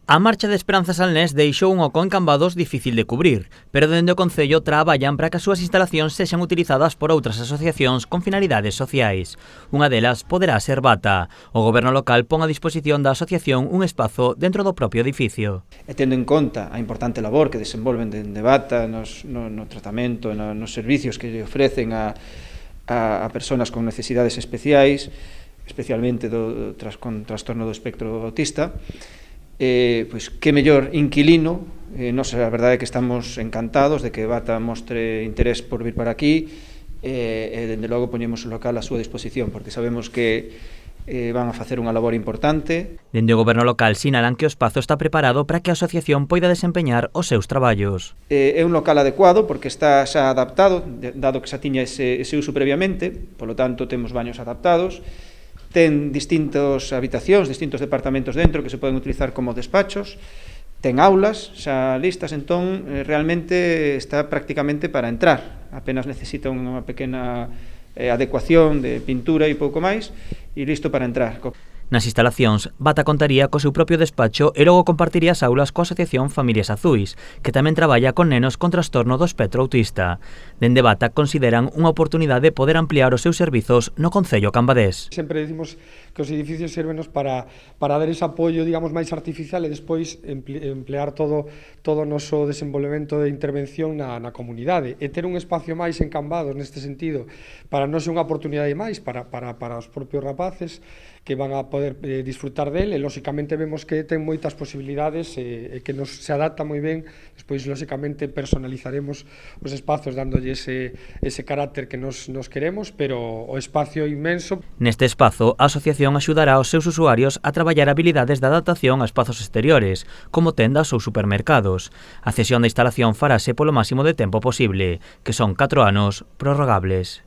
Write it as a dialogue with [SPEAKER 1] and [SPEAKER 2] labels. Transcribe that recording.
[SPEAKER 1] A marcha de Esperanza Salnés deixou un oco en Cambados difícil de cubrir, pero dende o Concello traballan para que as súas instalacións sexan utilizadas por outras asociacións con finalidades sociais. Unha delas poderá ser Bata. O goberno local pon a disposición da asociación un espazo dentro do propio edificio.
[SPEAKER 2] E tendo en conta a importante labor que desenvolven dende Bata no tratamento, nos servicios que lle ofrecen a persoas con necesidades especiais, especialmente con trastorno do espectro autista, pois que mellor inquilino. Nos a verdade é que estamos encantados de que Bata mostre interés por vir para aquí e dende logo poñemos o local á súa disposición porque sabemos que van a facer unha labor importante.
[SPEAKER 1] Dende o goberno local sinalan que o espazo está preparado para que a asociación poida desempeñar os seus traballos.
[SPEAKER 2] É un local adecuado porque está xa adaptado, dado que xa tiña ese uso previamente, polo tanto temos baños adaptados. Ten distintas habitacións, distintos departamentos dentro que se poden utilizar como despachos, ten aulas xa listas, entón realmente está prácticamente para entrar, apenas necesita unha pequena adecuación de pintura e pouco máis, e listo para entrar.
[SPEAKER 1] Nas instalacións, Bata contaría co seu propio despacho e logo compartiría as aulas coa Asociación Familias Azuis, que tamén traballa con nenos con trastorno do espectro autista. Dende Bata consideran unha oportunidade de poder ampliar os seus servizos no Concello cambadés.
[SPEAKER 3] Sempre dicimos que os edificios servenos para dar ese apoio, digamos, máis artificial e despois emplear todo o noso desenvolvemento de intervención na comunidade e ter un espacio máis en Cambados neste sentido para non ser unha oportunidade máis para os propios rapaces que van a poder disfrutar del e lóxicamente vemos que ten moitas posibilidades e que se adapta moi ben. Despois lóxicamente personalizaremos os espazos dándolle ese carácter que nos queremos, pero o espacio inmenso.
[SPEAKER 1] Neste espazo, a asociación axudará aos seus usuarios a traballar habilidades de adaptación a espazos exteriores, como tendas ou supermercados. A cesión da instalación farase polo máximo de tempo posible, que son 4 anos prorrogables.